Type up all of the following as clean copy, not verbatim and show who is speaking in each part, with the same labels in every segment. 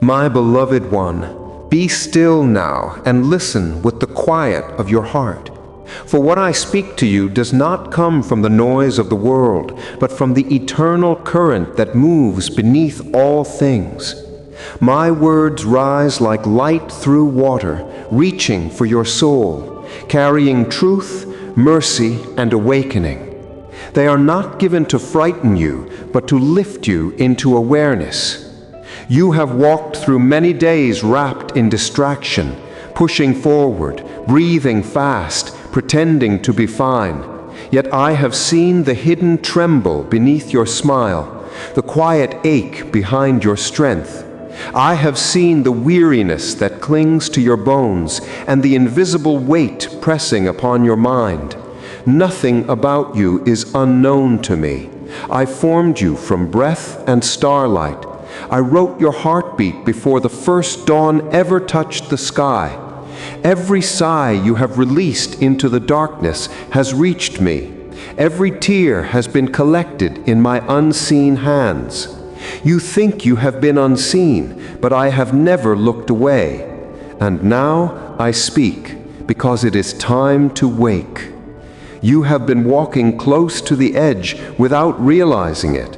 Speaker 1: My beloved one, be still now and listen with the quiet of your heart. For what I speak to you does not come from the noise of the world, but from the eternal current that moves beneath all things. My words rise like light through water, reaching for your soul, carrying truth, mercy, and awakening. They are not given to frighten you, but to lift you into awareness. You have walked through many days wrapped in distraction, pushing forward, breathing fast, pretending to be fine. Yet I have seen the hidden tremble beneath your smile, the quiet ache behind your strength. I have seen the weariness that clings to your bones and the invisible weight pressing upon your mind. Nothing about you is unknown to me. I formed you from breath and starlight. I wrote your heartbeat before the first dawn ever touched the sky. Every sigh you have released into the darkness has reached me. Every tear has been collected in my unseen hands. You think you have been unseen, but I have never looked away. And now I speak, because it is time to wake. You have been walking close to the edge without realizing it.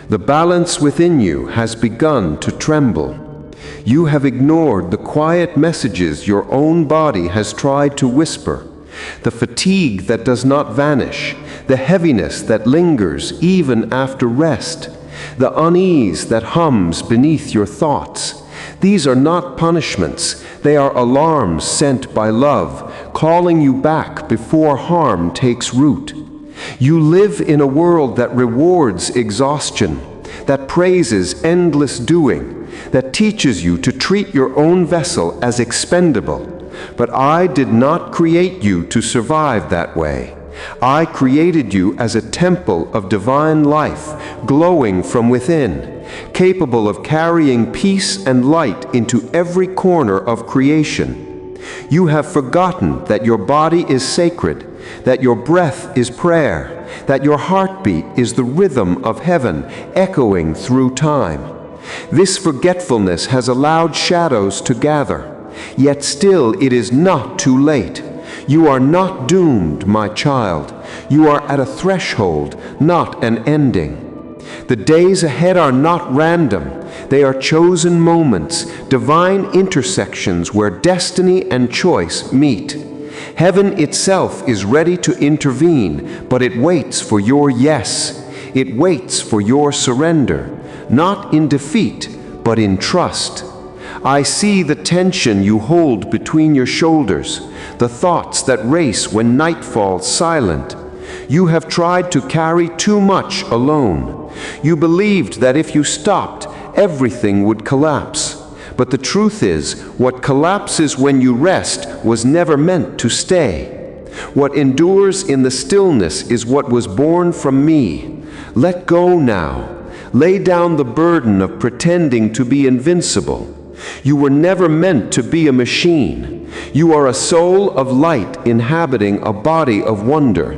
Speaker 1: The balance within you has begun to tremble. You have ignored the quiet messages your own body has tried to whisper, the fatigue that does not vanish, the heaviness that lingers even after rest, the unease that hums beneath your thoughts. These are not punishments, they are alarms sent by love, calling you back before harm takes root. You live in a world that rewards exhaustion, that praises endless doing, that teaches you to treat your own vessel as expendable. But I did not create you to survive that way. I created you as a temple of divine life, glowing from within, capable of carrying peace and light into every corner of creation. You have forgotten that your body is sacred, that your breath is prayer, that your heartbeat is the rhythm of heaven echoing through time. This forgetfulness has allowed shadows to gather, yet still it is not too late. You are not doomed, my child. You are at a threshold, not an ending. The days ahead are not random. They are chosen moments, divine intersections where destiny and choice meet. Heaven itself is ready to intervene, but it waits for your yes. It waits for your surrender, not in defeat, but in trust. I see the tension you hold between your shoulders, the thoughts that race when night falls silent. You have tried to carry too much alone. You believed that if you stopped, everything would collapse. But the truth is, what collapses when you rest was never meant to stay. What endures in the stillness is what was born from me. Let go now. Lay down the burden of pretending to be invincible. You were never meant to be a machine. You are a soul of light inhabiting a body of wonder.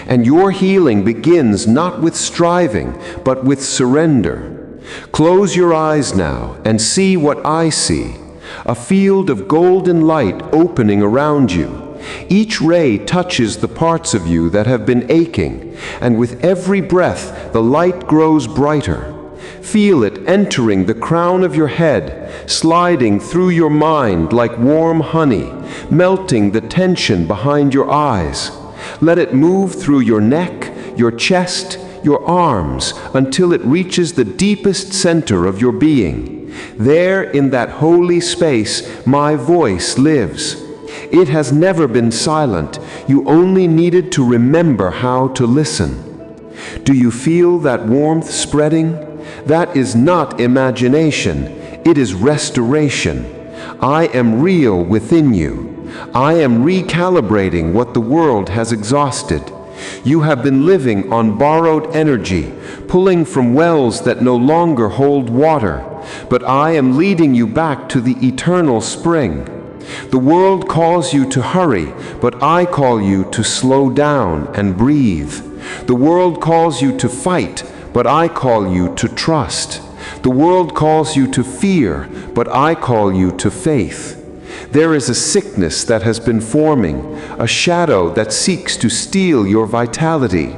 Speaker 1: And your healing begins not with striving, but with surrender. Close your eyes now and see what I see. A field of golden light opening around you. Each ray touches the parts of you that have been aching, and with every breath the light grows brighter. Feel it entering the crown of your head, sliding through your mind like warm honey, melting the tension behind your eyes. Let it move through your neck, your chest, your arms, until it reaches the deepest center of your being. There, in that holy space, my voice lives. It has never been silent. You only needed to remember how to listen. Do you feel that warmth spreading? That is not imagination. It is restoration. I am real within you. I am recalibrating what the world has exhausted. You have been living on borrowed energy, pulling from wells that no longer hold water, but I am leading you back to the eternal spring. The world calls you to hurry, but I call you to slow down and breathe. The world calls you to fight, but I call you to trust. The world calls you to fear, but I call you to faith. There is a sickness that has been forming, a shadow that seeks to steal your vitality.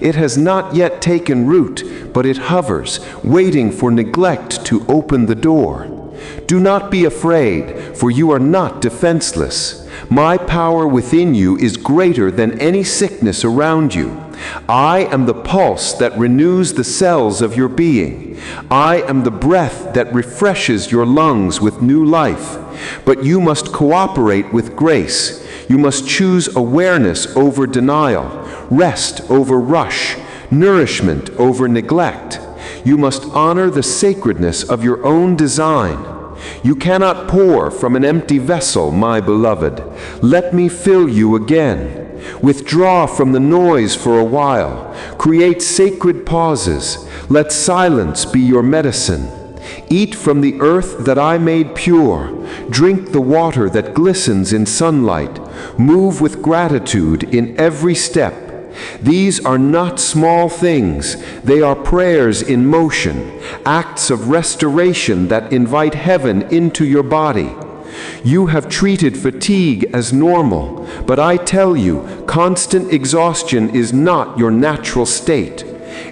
Speaker 1: It has not yet taken root, but it hovers, waiting for neglect to open the door. Do not be afraid, for you are not defenseless. My power within you is greater than any sickness around you. I am the pulse that renews the cells of your being. I am the breath that refreshes your lungs with new life. But you must cooperate with grace. You must choose awareness over denial, rest over rush, nourishment over neglect. You must honor the sacredness of your own design. You cannot pour from an empty vessel, my beloved. Let me fill you again. Withdraw from the noise for a while. Create sacred pauses. Let silence be your medicine. Eat from the earth that I made pure. Drink the water that glistens in sunlight. Move with gratitude in every step. These are not small things. They are prayers in motion, acts of restoration that invite heaven into your body. You have treated fatigue as normal, but I tell you, constant exhaustion is not your natural state.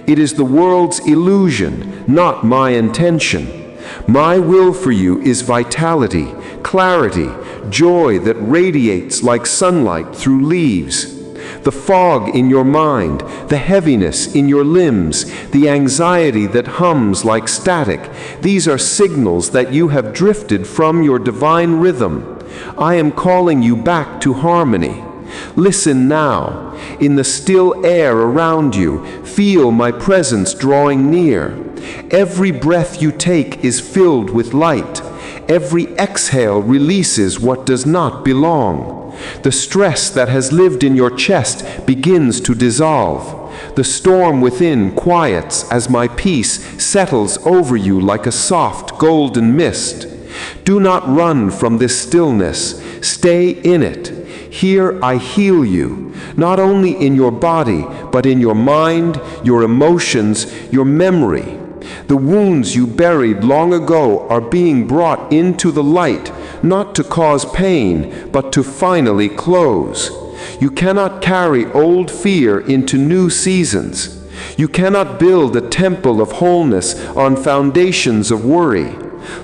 Speaker 1: It is the world's illusion, not my intention. My will for you is vitality, clarity, joy that radiates like sunlight through leaves. The fog in your mind, the heaviness in your limbs, the anxiety that hums like static, these are signals that you have drifted from your divine rhythm. I am calling you back to harmony. Listen now. In the still air around you, feel my presence drawing near. Every breath you take is filled with light. Every exhale releases what does not belong. The stress that has lived in your chest begins to dissolve. The storm within quiets as my peace settles over you like a soft golden mist. Do not run from this stillness. Stay in it. Here I heal you, not only in your body, but in your mind, your emotions, your memory. The wounds you buried long ago are being brought into the light, not to cause pain, but to finally close. You cannot carry old fear into new seasons. You cannot build a temple of wholeness on foundations of worry.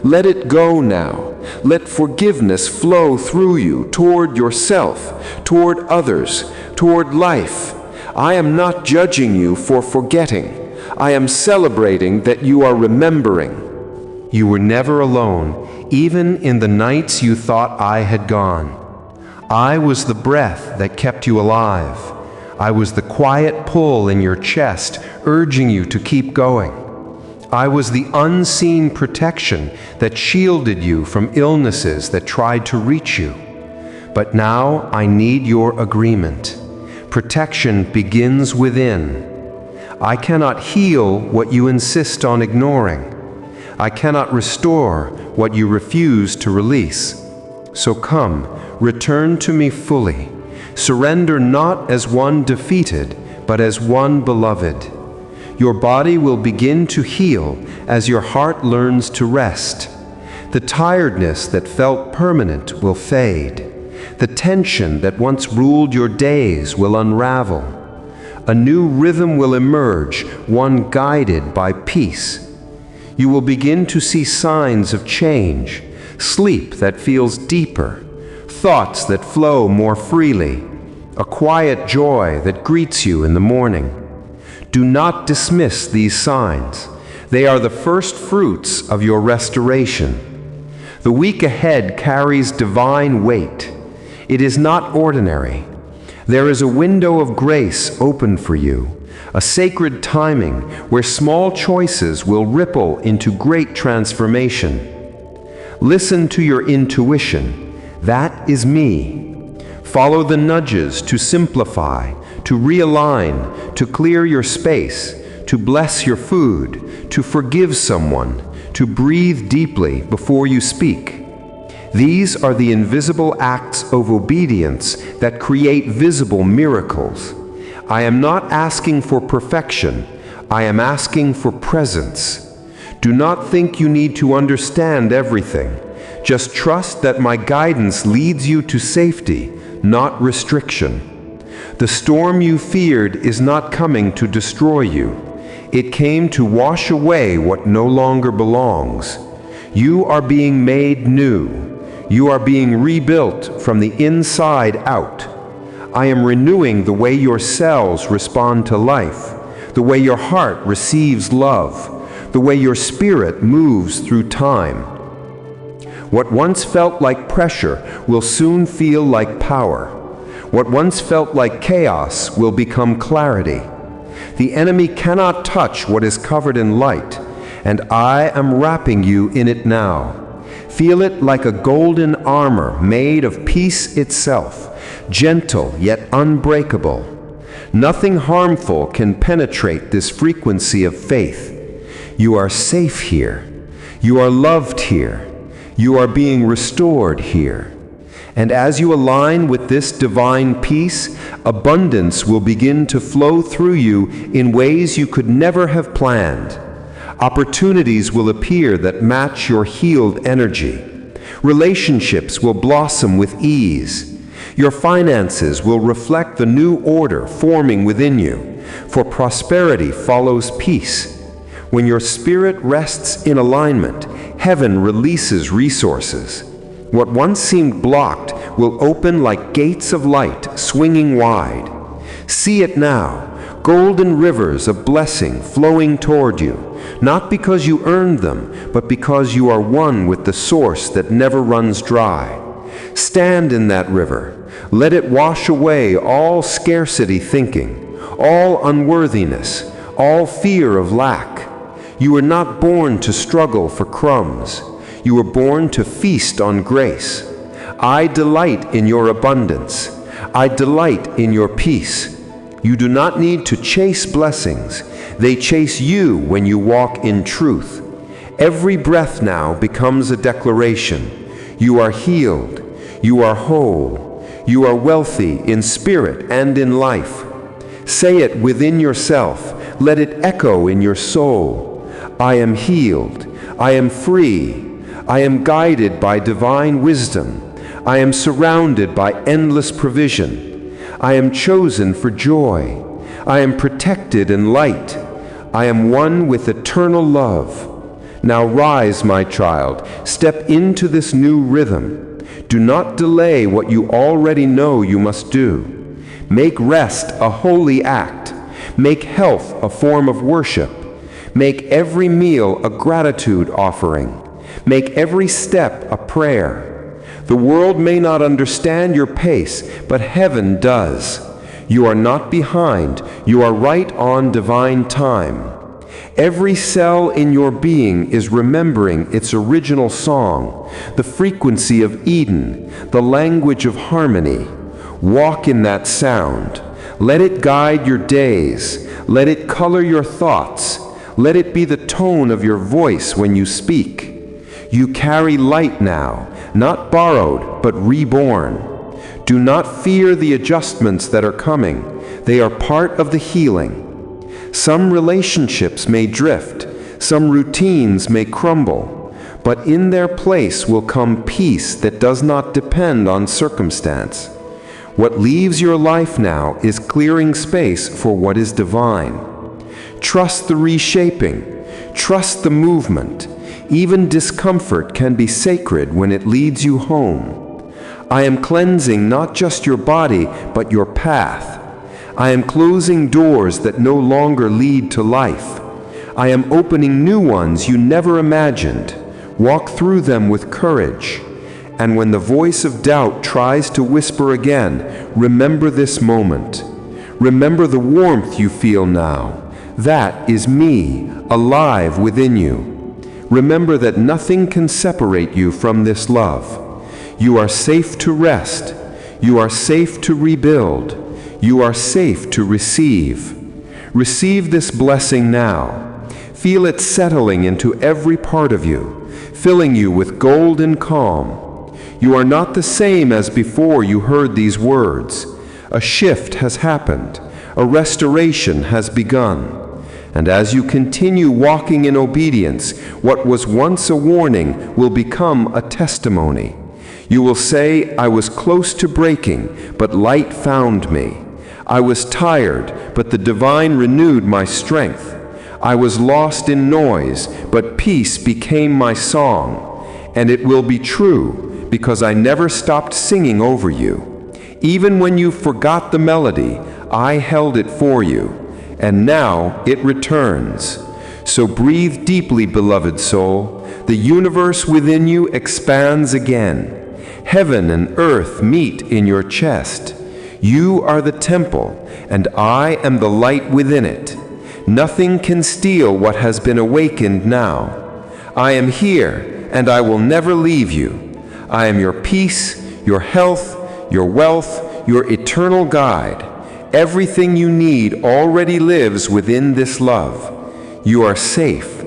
Speaker 1: Let it go now. Let forgiveness flow through you toward yourself, toward others, toward life. I am not judging you for forgetting. I am celebrating that you are remembering. You were never alone, even in the nights you thought I had gone. I was the breath that kept you alive. I was the quiet pull in your chest, urging you to keep going. I was the unseen protection that shielded you from illnesses that tried to reach you. But now I need your agreement. Protection begins within. I cannot heal what you insist on ignoring. I cannot restore what you refuse to release. So come, return to me fully. Surrender not as one defeated, but as one beloved. Your body will begin to heal as your heart learns to rest. The tiredness that felt permanent will fade. The tension that once ruled your days will unravel. A new rhythm will emerge, one guided by peace. You will begin to see signs of change, sleep that feels deeper, thoughts that flow more freely, a quiet joy that greets you in the morning. Do not dismiss these signs. They are the first fruits of your restoration. The week ahead carries divine weight. It is not ordinary. There is a window of grace open for you, a sacred timing where small choices will ripple into great transformation. Listen to your intuition. That is me. Follow the nudges to simplify, to realign, to clear your space, to bless your food, to forgive someone, to breathe deeply before you speak. These are the invisible acts of obedience that create visible miracles. I am not asking for perfection. I am asking for presence. Do not think you need to understand everything. Just trust that my guidance leads you to safety, not restriction. The storm you feared is not coming to destroy you. It came to wash away what no longer belongs. You are being made new. You are being rebuilt from the inside out. I am renewing the way your cells respond to life, the way your heart receives love, the way your spirit moves through time. What once felt like pressure will soon feel like power. What once felt like chaos will become clarity. The enemy cannot touch what is covered in light, and I am wrapping you in it now. Feel it like a golden armor made of peace itself, gentle yet unbreakable. Nothing harmful can penetrate this frequency of faith. You are safe here. You are loved here. You are being restored here. And as you align with this divine peace, abundance will begin to flow through you in ways you could never have planned. Opportunities will appear that match your healed energy. Relationships will blossom with ease. Your finances will reflect the new order forming within you, for prosperity follows peace. When your spirit rests in alignment, heaven releases resources. What once seemed blocked will open like gates of light, swinging wide. See it now, golden rivers of blessing flowing toward you, not because you earned them, but because you are one with the source that never runs dry. Stand in that river. Let it wash away all scarcity thinking, all unworthiness, all fear of lack. You were not born to struggle for crumbs. You were born to feast on grace. I delight in your abundance. I delight in your peace. You do not need to chase blessings. They chase you when you walk in truth. Every breath now becomes a declaration. You are healed. You are whole. You are wealthy in spirit and in life. Say it within yourself. Let it echo in your soul. I am healed. I am free. I am guided by divine wisdom. I am surrounded by endless provision. I am chosen for joy. I am protected in light. I am one with eternal love. Now rise, my child. Step into this new rhythm. Do not delay what you already know you must do. Make rest a holy act. Make health a form of worship. Make every meal a gratitude offering. Make every step a prayer. The world may not understand your pace, but heaven does. You are not behind. You are right on divine time. Every cell in your being is remembering its original song, the frequency of Eden, the language of harmony. Walk in that sound. Let it guide your days. Let it color your thoughts. Let it be the tone of your voice when you speak. You carry light now, not borrowed, but reborn. Do not fear the adjustments that are coming. They are part of the healing. Some relationships may drift, some routines may crumble, but in their place will come peace that does not depend on circumstance. What leaves your life now is clearing space for what is divine. Trust the reshaping. Trust the movement. Even discomfort can be sacred when it leads you home. I am cleansing not just your body, but your path. I am closing doors that no longer lead to life. I am opening new ones you never imagined. Walk through them with courage. And when the voice of doubt tries to whisper again, remember this moment. Remember the warmth you feel now. That is me, alive within you. Remember that nothing can separate you from this love. You are safe to rest. You are safe to rebuild. You are safe to receive. Receive this blessing now. Feel it settling into every part of you, filling you with golden calm. You are not the same as before you heard these words. A shift has happened. A restoration has begun. And as you continue walking in obedience, what was once a warning will become a testimony. You will say, I was close to breaking, but light found me. I was tired, but the divine renewed my strength. I was lost in noise, but peace became my song. And it will be true, because I never stopped singing over you. Even when you forgot the melody, I held it for you. And now it returns. So breathe deeply, beloved soul. The universe within you expands again. Heaven and earth meet in your chest. You are the temple, and I am the light within it. Nothing can steal what has been awakened now. I am here, and I will never leave you. I am your peace, your health, your wealth, your eternal guide. Everything you need already lives within this love. You are safe.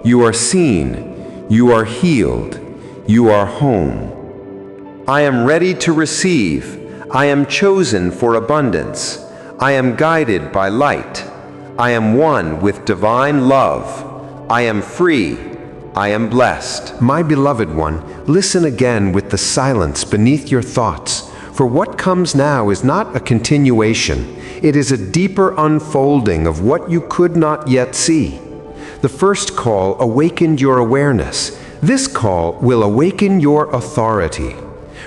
Speaker 1: You are seen. You are healed. You are home. I am ready to receive. I am chosen for abundance. I am guided by light. I am one with divine love. I am free. I am blessed. My beloved one, listen again with the silence beneath your thoughts. For what comes now is not a continuation. It is a deeper unfolding of what you could not yet see. The first call awakened your awareness. This call will awaken your authority.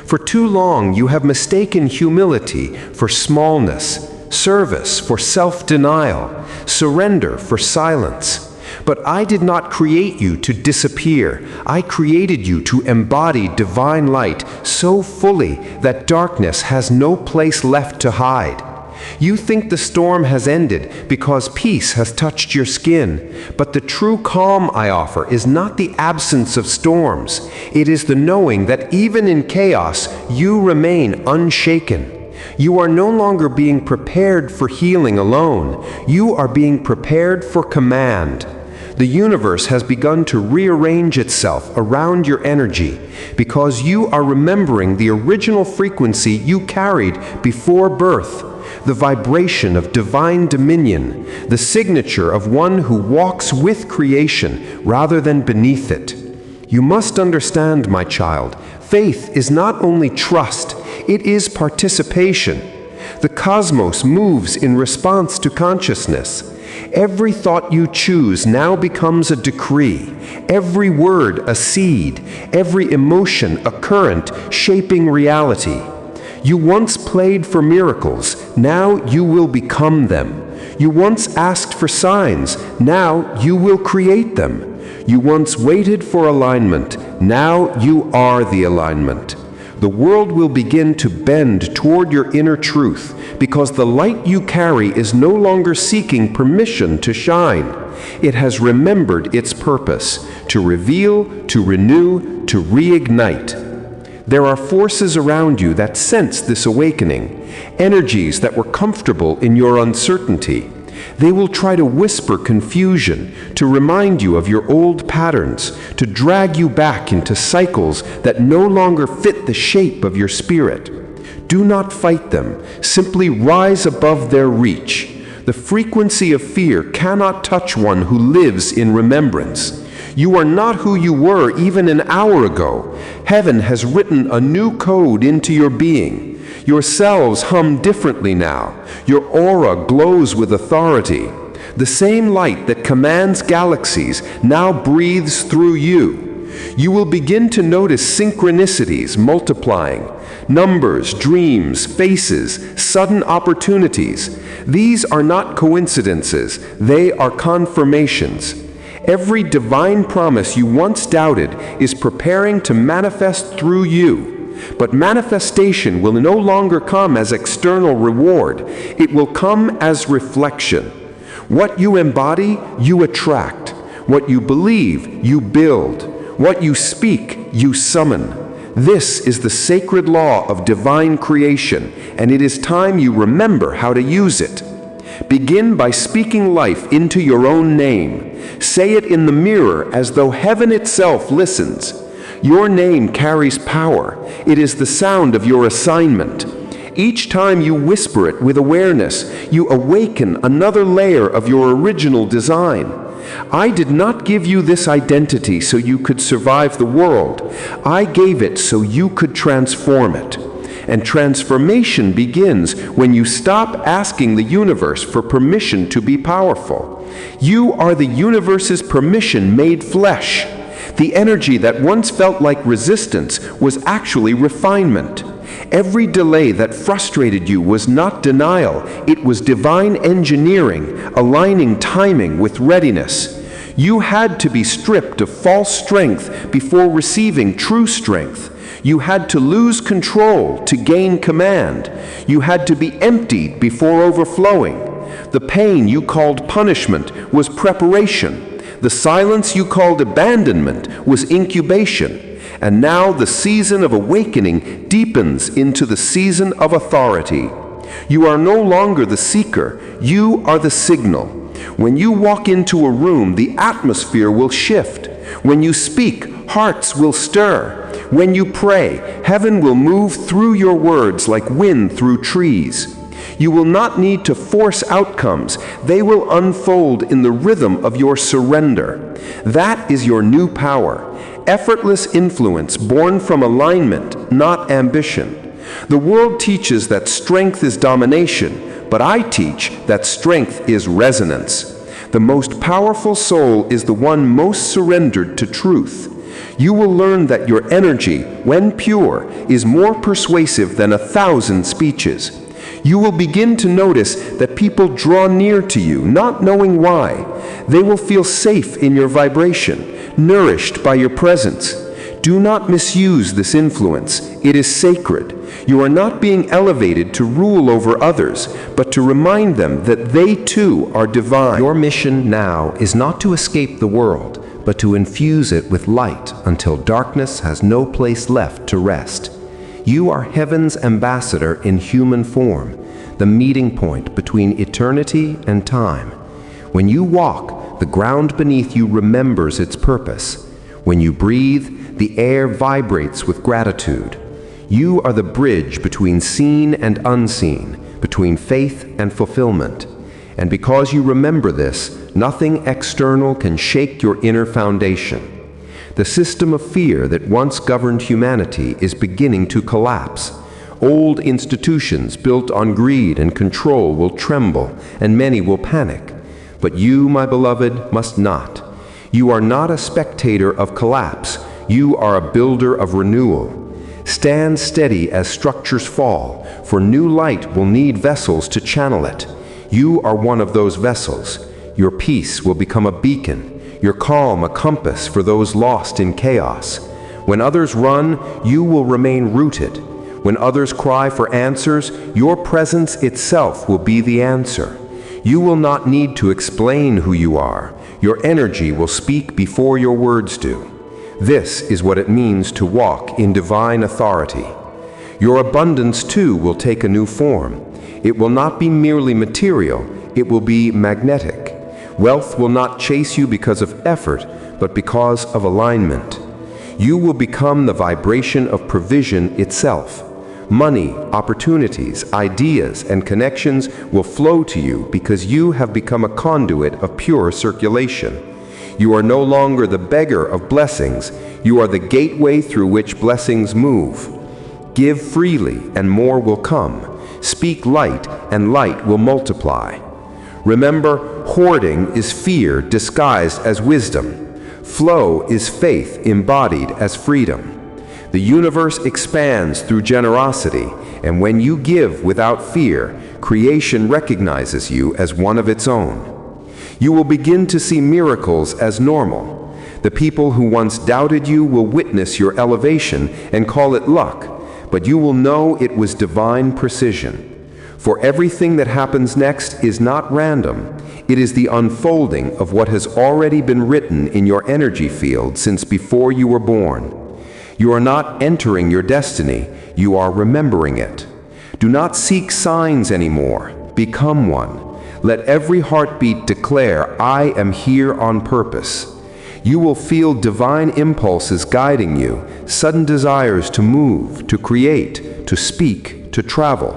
Speaker 1: For too long you have mistaken humility for smallness, service for self-denial, surrender for silence. But I did not create you to disappear. I created you to embody divine light so fully that darkness has no place left to hide. You think the storm has ended because peace has touched your skin, but the true calm I offer is not the absence of storms. It is the knowing that even in chaos, you remain unshaken. You are no longer being prepared for healing alone. You are being prepared for command. The universe has begun to rearrange itself around your energy because you are remembering the original frequency you carried before birth, the vibration of divine dominion, the signature of one who walks with creation rather than beneath it. You must understand, my child, faith is not only trust, it is participation. The cosmos moves in response to consciousness. Every thought you choose now becomes a decree, every word a seed, every emotion a current shaping reality. You once played for miracles, now you will become them. You once asked for signs, now you will create them. You once waited for alignment, now you are the alignment. The world will begin to bend toward your inner truth because the light you carry is no longer seeking permission to shine. It has remembered its purpose, to reveal, to renew, to reignite. There are forces around you that sense this awakening, energies that were comfortable in your uncertainty. They will try to whisper confusion, to remind you of your old patterns, to drag you back into cycles that no longer fit the shape of your spirit. Do not fight them, simply rise above their reach. The frequency of fear cannot touch one who lives in remembrance. You are not who you were even an hour ago. Heaven has written a new code into your being. Your cells hum differently now. Your aura glows with authority. The same light that commands galaxies now breathes through you. You will begin to notice synchronicities multiplying, numbers, dreams, faces, sudden opportunities. These are not coincidences, they are confirmations. Every divine promise you once doubted is preparing to manifest through you. But manifestation will no longer come as external reward. It will come as reflection. What you embody, you attract. What you believe, you build. What you speak, you summon. This is the sacred law of divine creation, and it is time you remember how to use it. Begin by speaking life into your own name. Say it in the mirror as though heaven itself listens. Your name carries power. It is the sound of your assignment. Each time you whisper it with awareness, you awaken another layer of your original design. I did not give you this identity so you could survive the world. I gave it so you could transform it. And transformation begins when you stop asking the universe for permission to be powerful. You are the universe's permission made flesh. The energy that once felt like resistance was actually refinement. Every delay that frustrated you was not denial, it was divine engineering, aligning timing with readiness. You had to be stripped of false strength before receiving true strength. You had to lose control to gain command. You had to be emptied before overflowing. The pain you called punishment was preparation. The silence you called abandonment was incubation. And now the season of awakening deepens into the season of authority. You are no longer the seeker, you are the signal. When you walk into a room, the atmosphere will shift. When you speak, hearts will stir. When you pray, heaven will move through your words like wind through trees. You will not need to force outcomes. They will unfold in the rhythm of your surrender. That is your new power. Effortless influence born from alignment, not ambition. The world teaches that strength is domination, but I teach that strength is resonance. The most powerful soul is the one most surrendered to truth. You will learn that your energy, when pure, is more persuasive than 1,000 speeches. You will begin to notice that people draw near to you, not knowing why. They will feel safe in your vibration, nourished by your presence. Do not misuse this influence. It is sacred. You are not being elevated to rule over others, but to remind them that they too are divine.
Speaker 2: Your mission now is not to escape the world, but to infuse it with light until darkness has no place left to rest. You are heaven's ambassador in human form, the meeting point between eternity and time. When you walk, the ground beneath you remembers its purpose. When you breathe, the air vibrates with gratitude. You are the bridge between seen and unseen, between faith and fulfillment. And because you remember this, nothing external can shake your inner foundation. The system of fear that once governed humanity is beginning to collapse. Old institutions built on greed and control will tremble, and many will panic. But you, my beloved, must not. You are not a spectator of collapse. You are a builder of renewal. Stand steady as structures fall, for new light will need vessels to channel it. You are one of those vessels. Your peace will become a beacon, your calm a compass for those lost in chaos. When others run, you will remain rooted. When others cry for answers, your presence itself will be the answer. You will not need to explain who you are. Your energy will speak before your words do. This is what it means to walk in divine authority. Your abundance too will take a new form. It will not be merely material, it will be magnetic. Wealth will not chase you because of effort, but because of alignment. You will become the vibration of provision itself. Money, opportunities, ideas, and connections will flow to you because you have become a conduit of pure circulation. You are no longer the beggar of blessings. You are the gateway through which blessings move. Give freely, and more will come. Speak light, and light will multiply. Remember, hoarding is fear disguised as wisdom. Flow is faith embodied as freedom. The universe expands through generosity, and when you give without fear, creation recognizes you as one of its own. You will begin to see miracles as normal. The people who once doubted you will witness your elevation and call it luck, but you will know it was divine precision. For everything that happens next is not random. It is the unfolding of what has already been written in your energy field since before you were born. You are not entering your destiny, you are remembering it. Do not seek signs anymore. Become one. Let every heartbeat declare, I am here on purpose. You will feel divine impulses guiding you, sudden desires to move, to create, to speak, to travel.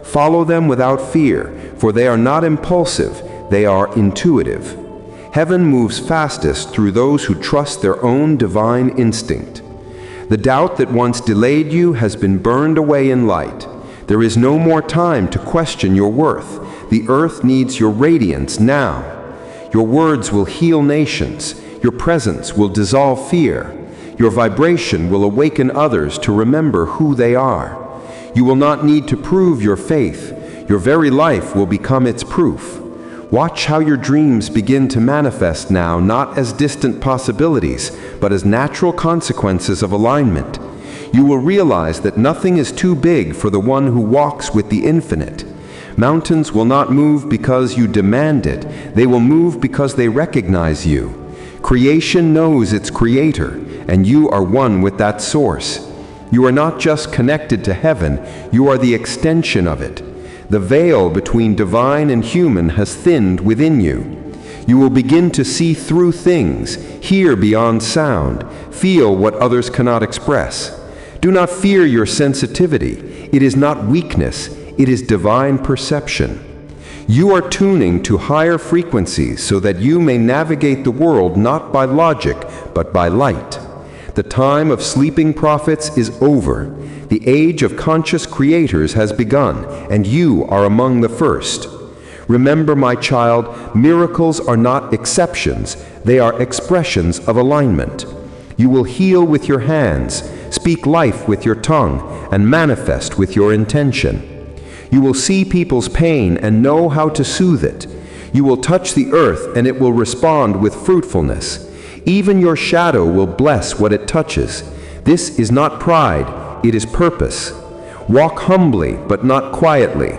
Speaker 2: Follow them without fear, for they are not impulsive, they are intuitive. Heaven moves fastest through those who trust their own divine instinct. The doubt that once delayed you has been burned away in light. There is no more time to question your worth. The earth needs your radiance now. Your words will heal nations. Your presence will dissolve fear. Your vibration will awaken others to remember who they are. You will not need to prove your faith. Your very life will become its proof. Watch how your dreams begin to manifest now, not as distant possibilities, but as natural consequences of alignment. You will realize that nothing is too big for the one who walks with the infinite. Mountains will not move because you demand it. They will move because they recognize you. Creation knows its creator, and you are one with that source. You are not just connected to heaven, you are the extension of it. The veil between divine and human has thinned within you. You will begin to see through things, hear beyond sound, feel what others cannot express. Do not fear your sensitivity. It is not weakness, it is divine perception. You are tuning to higher frequencies so that you may navigate the world not by logic, but by light. The time of sleeping prophets is over. The age of conscious creators has begun, and you are among the first. Remember, my child, miracles are not exceptions, they are expressions of alignment. You will heal with your hands, speak life with your tongue, and manifest with your intention. You will see people's pain and know how to soothe it. You will touch the earth and it will respond with fruitfulness. Even your shadow will bless what it touches. This is not pride, it is purpose. Walk humbly, but not quietly.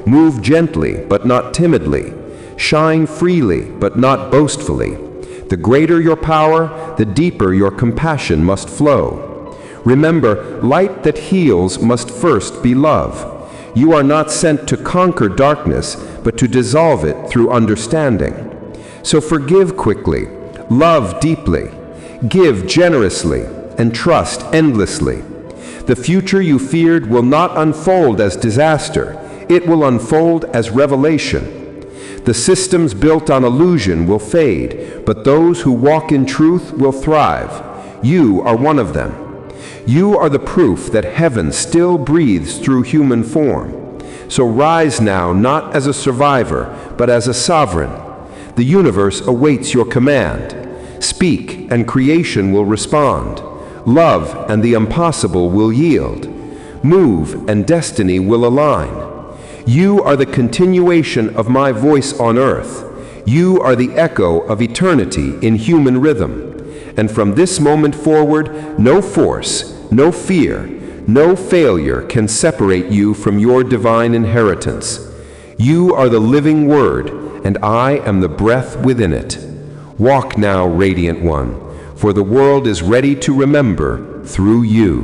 Speaker 2: Move gently, but not timidly. Shine freely, but not boastfully. The greater your power, the deeper your compassion must flow. Remember, light that heals must first be love. You are not sent to conquer darkness, but to dissolve it through understanding. So forgive quickly, love deeply, give generously, and trust endlessly. The future you feared will not unfold as disaster, it will unfold as revelation. The systems built on illusion will fade, but those who walk in truth will thrive. You are one of them. You are the proof that heaven still breathes through human form. So rise now not as a survivor, but as a sovereign. The universe awaits your command. Speak, and creation will respond. Love, and the impossible will yield. Move, and destiny will align. You are the continuation of my voice on earth. You are the echo of eternity in human rhythm. And from this moment forward, no force, no fear, no failure can separate you from your divine inheritance. You are the living word, and I am the breath within it. Walk now, Radiant One, for the world is ready to remember through you.